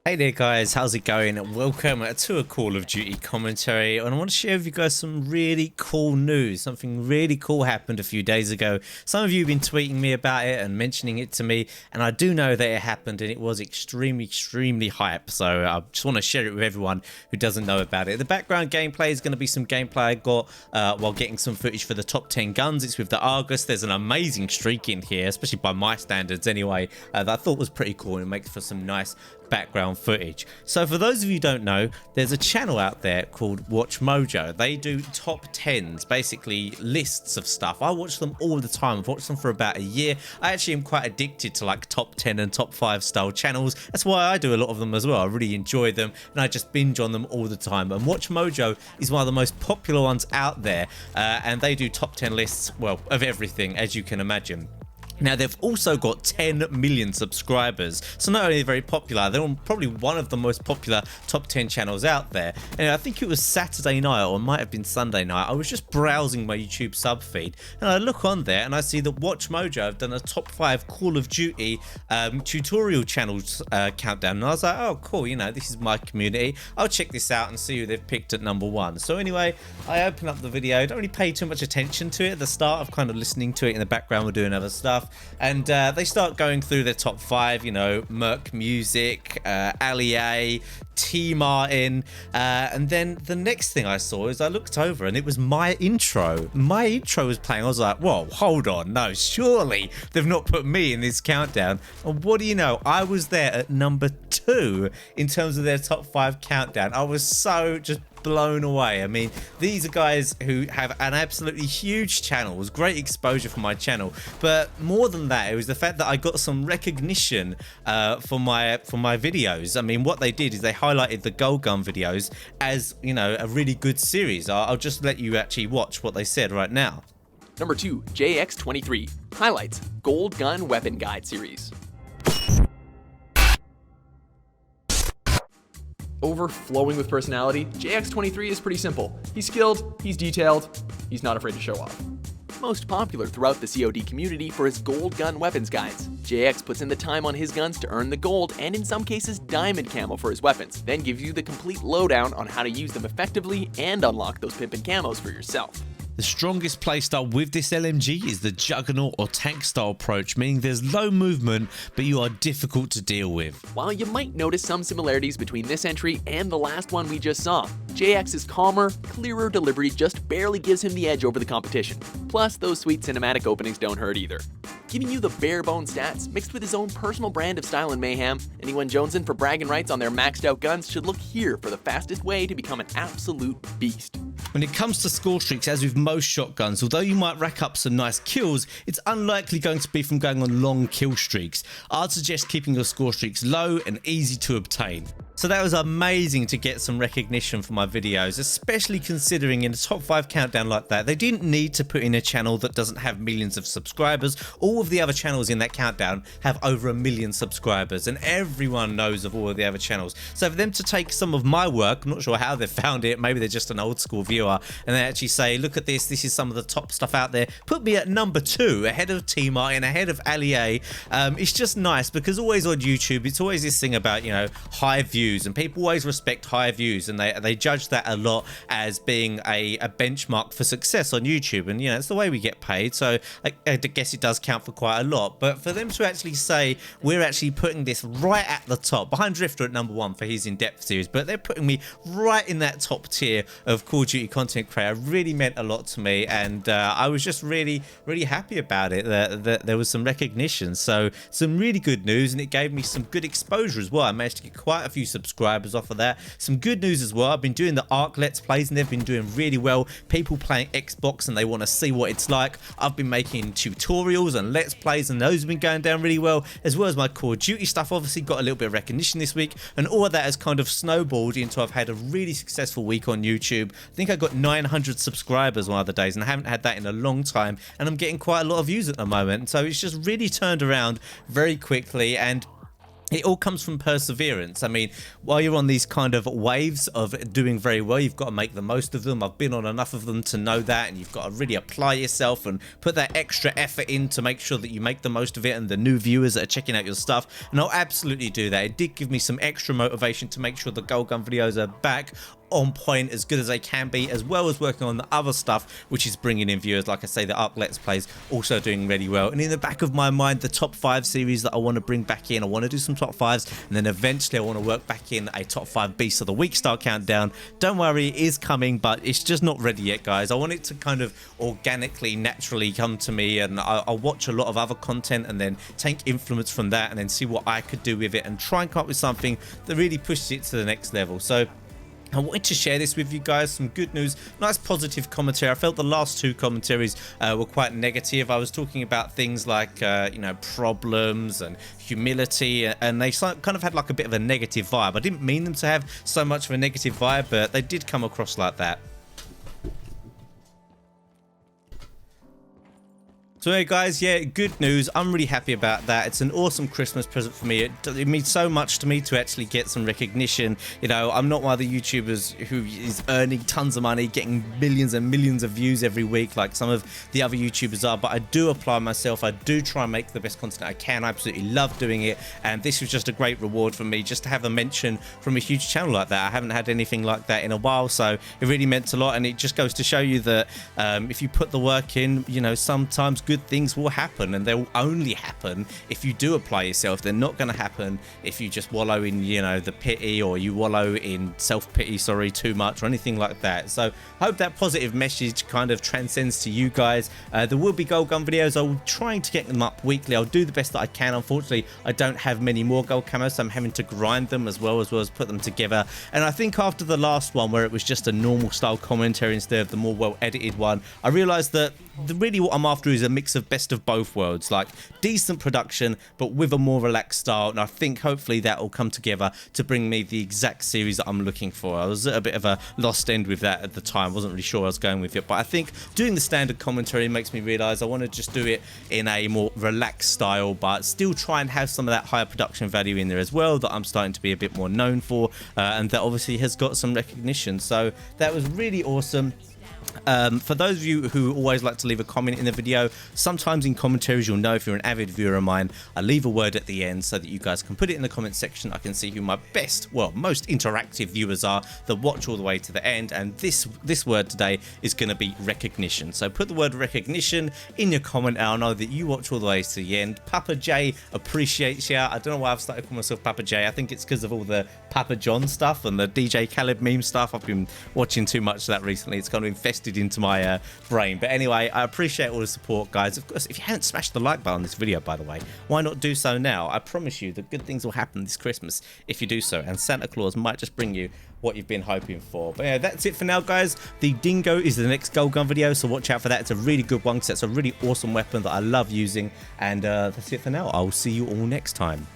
Hey there guys, how's it going? Welcome to a Call of Duty commentary, and I want to share with you guys some really cool news. Something really cool happened a few days ago. Some of you have been tweeting me about it and mentioning it to me, and I do know that it happened and it was extremely hype. So I just want to share it with everyone who doesn't know about it. The background gameplay is going to be some gameplay I got while getting some footage for the top 10 guns. It's with the Argus. There's an amazing streak in here, especially by my standards anyway, that I thought was pretty cool, and it makes for some nice background footage. So for those of you who don't know, there's a channel out there called Watch Mojo. They do top 10s, basically lists of stuff. I watch them all the time. I've watched them for about a year. I actually am quite addicted to like top 10 and top 5 style channels. That's why I do a lot of them as well. I really enjoy them and I just binge on them all the time. And Watch Mojo is one of the most popular ones out there, and they do top 10 lists, well, of everything, as you can imagine. Now, they've also got 10 million subscribers, so not only very popular, they're probably one of the most popular top 10 channels out there. And I think it was Saturday night, or it might have been Sunday night, I was just browsing my YouTube sub feed, and I look on there and I see that Watch Mojo have done a top 5 Call of Duty tutorial channels countdown, and I was like, oh cool, you know, this is my community, I'll check this out and see who they've picked at number 1. So anyway, I open up the video, don't really pay too much attention to it at the start, of kind of listening to it in the background, we're doing other stuff. And they start going through their top 5, you know, Merc Music, Ali A, T Martin, and then the next thing I saw is I looked over and it was my intro. My intro was playing. I was like, whoa, hold on, no, surely they've not put me in this countdown. And what do you know, I was there at number 2 in terms of their top 5 countdown. I was so just blown away. I mean, these are guys who have an absolutely huge channel. It was great exposure for my channel, but more than that, it was the fact that I got some recognition for my videos. I mean, what they did is they highlighted the Gold Gun videos as, you know, a really good series. I'll just let you actually watch what they said right now. Number 2, JX23. Highlights, Gold Gun Weapon Guide Series. Overflowing with personality, JX23 is pretty simple. He's skilled, he's detailed, he's not afraid to show off. Most popular throughout the COD community for his gold gun weapons guides, JX puts in the time on his guns to earn the gold and in some cases diamond camo for his weapons, then gives you the complete lowdown on how to use them effectively and unlock those pimpin' camos for yourself. The strongest playstyle with this LMG is the Juggernaut or tank style approach, meaning there's low movement, but you are difficult to deal with. While you might notice some similarities between this entry and the last one we just saw, JX's calmer, clearer delivery just barely gives him the edge over the competition. Plus, those sweet cinematic openings don't hurt either. Giving you the bare bone stats mixed with his own personal brand of style and mayhem, anyone jonesing for bragging rights on their maxed out guns should look here for the fastest way to become an absolute beast. When it comes to score streaks, as with most shotguns, although you might rack up some nice kills, it's unlikely going to be from going on long kill streaks. I'd suggest keeping your score streaks low and easy to obtain. So that was amazing to get some recognition for my videos, especially considering in a top 5 countdown like that, they didn't need to put in a channel that doesn't have millions of subscribers. All of the other channels in that countdown have over 1 million subscribers, and everyone knows of all of the other channels. So for them to take some of my work, I'm not sure how they found it, maybe they're just an old school viewer, and they actually say, look at this is some of the top stuff out there, put me at number 2, ahead of T Martin, ahead of Ali A. It's just nice because always on YouTube, it's always this thing about, you know, high views, and people always respect high views, and they judge that a lot as being a benchmark for success on YouTube, and you know, it's the way we get paid, so I guess it does count for quite a lot. But for them to actually say we're actually putting this right at the top, behind Drifter at number 1 for his in-depth series, but they're putting me right in that top tier of Call of Duty content creator, really meant a lot to me, and I was just really happy about it, that there was some recognition. So some really good news, and it gave me some good exposure as well. I managed to get quite a few subscribers off of that. Some good news as well, I've been doing the Arc Let's Plays and they've been doing really well. People playing Xbox and they want to see what it's like. I've been making tutorials and Let's Plays and those have been going down really well, as well as my Call of Duty stuff obviously got a little bit of recognition this week, and all of that has kind of snowballed into I've had a really successful week on YouTube. I think I got 900 subscribers one of the days, and I haven't had that in a long time, and I'm getting quite a lot of views at the moment, so it's just really turned around very quickly. And it all comes from perseverance. I mean, while you're on these kind of waves of doing very well, you've got to make the most of them. I've been on enough of them to know that, and you've got to really apply yourself and put that extra effort in to make sure that you make the most of it and the new viewers that are checking out your stuff. And I'll absolutely do that. It did give me some extra motivation to make sure the Gold Gun videos are back on point, as good as they can be, as well as working on the other stuff, which is bringing in viewers. Like I say, the Arc Let's Plays also doing really well. And in the back of my mind, the top 5 series that I want to bring back in, I want to do some top 5s, and then eventually I want to work back in a top 5 Beast of the Week style countdown. Don't worry, it is coming, but it's just not ready yet, guys. I want it to kind of organically, naturally come to me, and I'll watch a lot of other content and then take influence from that and then see what I could do with it and try and come up with something that really pushes it to the next level. So I wanted to share this with you guys, some good news, nice positive commentary. I felt the last 2 commentaries were quite negative. I was talking about things like, you know, problems and humility, and they kind of had like a bit of a negative vibe. I didn't mean them to have so much of a negative vibe, but they did come across like that. So anyway, guys, yeah, good news. I'm really happy about that. It's an awesome Christmas present for me. It means so much to me to actually get some recognition. You know, I'm not one of the YouTubers who is earning tons of money, getting millions and millions of views every week like some of the other YouTubers are, but I do apply myself. I do try and make the best content I can. I absolutely love doing it, and this was just a great reward for me just to have a mention from a huge channel like that. I haven't had anything like that in a while, so it really meant a lot, and it just goes to show you that if you put the work in, you know, sometimes good things will happen, and they'll only happen if you do apply yourself. They're not going to happen if you just wallow in, you know, the pity, or you wallow in self-pity, sorry, too much, or anything like that. So I hope that positive message kind of transcends to you guys. There will be Gold Gun videos. I'm trying to get them up weekly. I'll do the best that I can. Unfortunately, I don't have many more gold camos, so I'm having to grind them as well as put them together. And I think after the last one, where it was just a normal style commentary instead of the more well edited one, I realized that really what I'm after is a mix of best of both worlds, like decent production but with a more relaxed style, and I think hopefully that will come together to bring me the exact series that I'm looking for. I was at a bit of a lost end with that at the time, wasn't really sure where I was going with it, but I think doing the standard commentary makes me realize I want to just do it in a more relaxed style, but still try and have some of that higher production value in there as well that I'm starting to be a bit more known for, and that obviously has got some recognition. So that was really awesome. For those of you who always like to leave a comment in the video, sometimes in commentaries, you'll know if you're an avid viewer of mine, I leave a word at the end so that you guys can put it in the comment section. I can see who my best, well, most interactive viewers are that watch all the way to the end, and this word today is going to be recognition. So put the word recognition in your comment, and I'll know that you watch all the way to the end. Papa J appreciates you. I don't know why I've started calling myself Papa J. I think it's because of all the Papa John stuff and the DJ Khaled meme stuff. I've been watching too much of that recently. It's kind of infested into my brain. But anyway, I appreciate all the support, guys. Of course, if you haven't smashed the like button on this video, by the way, why not do so now? I promise you that good things will happen this Christmas if you do so, and Santa Claus might just bring you what you've been hoping for. But yeah, that's it for now, guys. The Dingo is the next Gold Gun video, so watch out for that. It's a really good one because it's a really awesome weapon that I love using. And that's it for now. I will see you all next time.